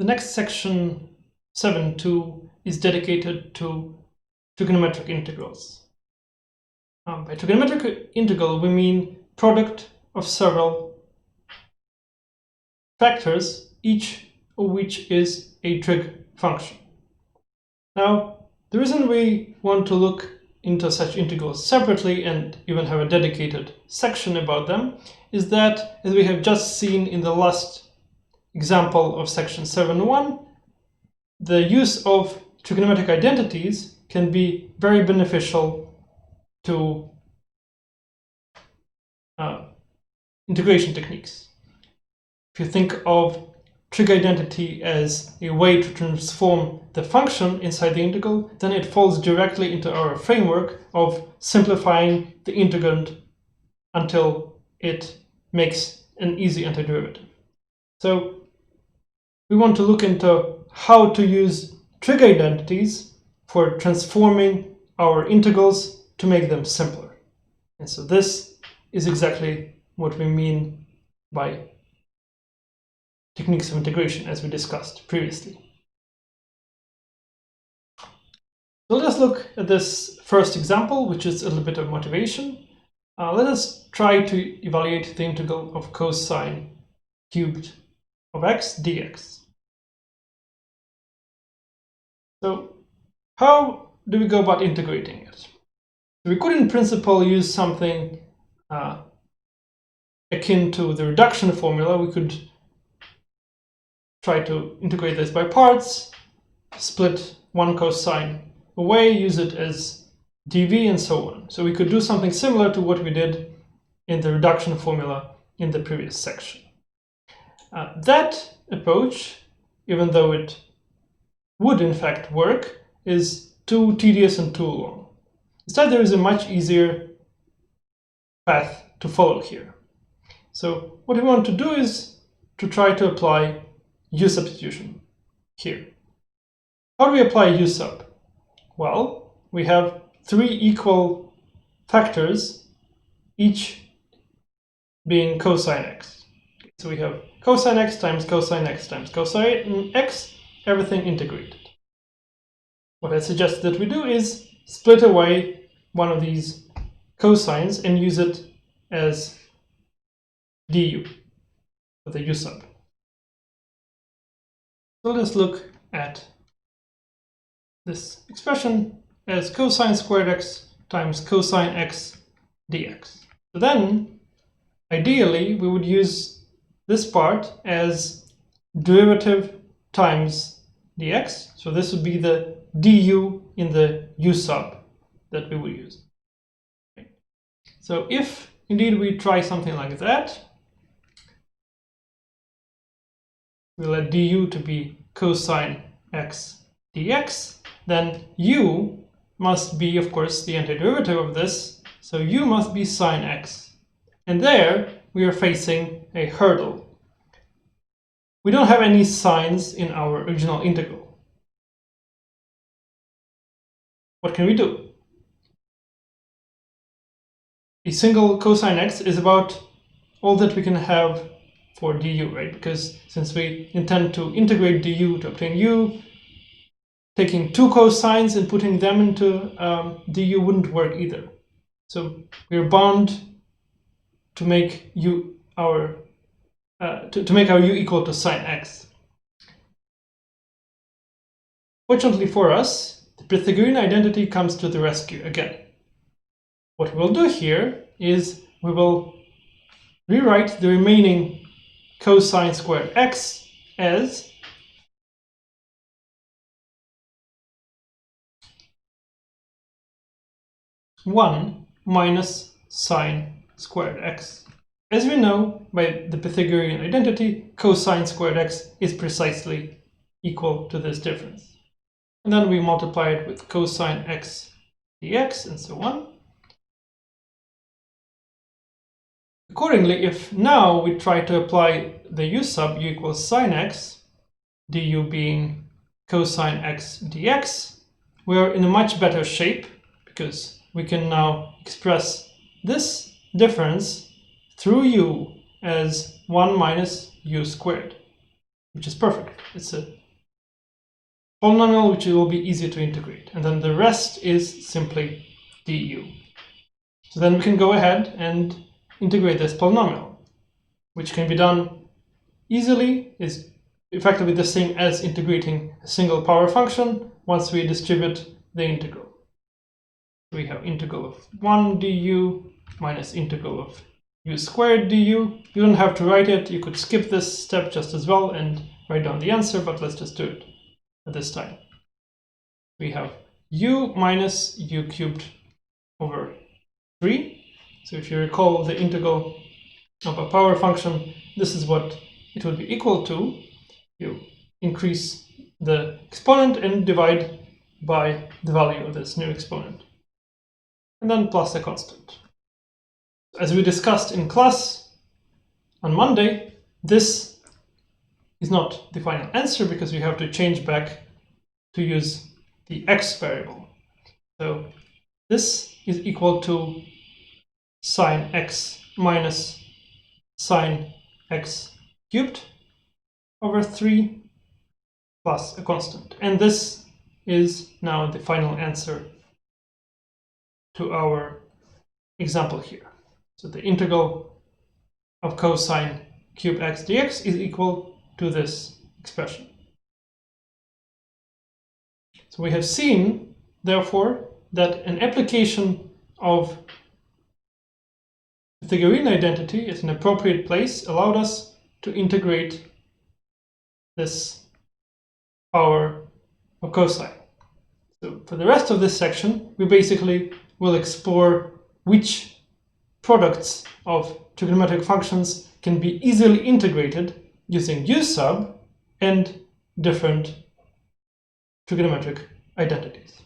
The next section 7.2 is dedicated to trigonometric integrals. By trigonometric integral, we mean product of several factors, each of which is a trig function. Now, the reason we want to look into such integrals separately and even have a dedicated section about them is that, as we have just seen in the last example of section 7.1, the use of trigonometric identities can be very beneficial to integration techniques. If you think of trig identity as a way to transform the function inside the integral, then it falls directly into our framework of simplifying the integrand until it makes an easy antiderivative. So we want to look into how to use trig identities for transforming our integrals to make them simpler. And so this is exactly what we mean by techniques of integration, as we discussed previously. So let us look at this first example, which is a little bit of motivation. Let us try to evaluate the integral of cosine cubed of x dx. So how do we go about integrating it? We could in principle use something akin to the reduction formula. We could try to integrate this by parts, split one cosine away, use it as dv, and so on. So we could do something similar to what we did in the reduction formula in the previous section. That approach, even though it would in fact work, is too tedious and too long. Instead, there is a much easier path to follow here. So what we want to do is to try to apply u substitution here. How do we apply u sub? Well, we have three equal factors, each being cosine x. So we have cosine x times cosine x times cosine x, everything integrated. What I suggest that we do is split away one of these cosines and use it as du, for the u sub. So let's look at this expression as cosine squared x times cosine x dx. So then, ideally, we would use this part as derivative times dx. So this would be the du in the u sub that we will use. So if indeed we try something like that, we let du to be cosine x dx, then u must be, of course, the antiderivative of this, so u must be sine x. And there we are facing a hurdle. We don't have any sines in our original integral. What can we do? A single cosine x is about all that we can have for du, right? Because since we intend to integrate du to obtain u, taking two cosines and putting them into du wouldn't work either. So we're bound to make our u equal to sine x. Fortunately for us, the Pythagorean identity comes to the rescue again. What we'll do here is we will rewrite the remaining cosine squared x as one minus sine squared x. As we know by the Pythagorean identity, cosine squared x is precisely equal to this difference. And then we multiply it with cosine x dx and so on. Accordingly, if now we try to apply the u sub, u equals sine x, du being cosine x dx, we're in a much better shape because we can now express this difference through u as 1 minus u squared. which is perfect. It's a polynomial which will be easy to integrate. And then the rest is simply du. So then we can go ahead and integrate this polynomial, which can be done easily, is effectively the same as integrating a single power function once we distribute the integral. We have integral of 1 du minus integral of u squared du. You don't have to write it. You could skip this step just as well and write down the answer, but let's just do it at this time. We have u minus u cubed over 3. So if you recall the integral of a power function, this is what it would be equal to. You increase the exponent and divide by the value of this new exponent. And then plus a constant. As we discussed in class on Monday, this is not the final answer because you have to change back to use the x variable. So this is equal to sine x minus sine x cubed over 3 plus a constant. And this is now the final answer to our example here. So the integral of cosine cube x dx is equal to this expression. So we have seen, therefore, that an application of the Pythagorean identity at an appropriate place allowed us to integrate this power of cosine. So for the rest of this section, we basically will explore which products of trigonometric functions can be easily integrated using u sub and different trigonometric identities.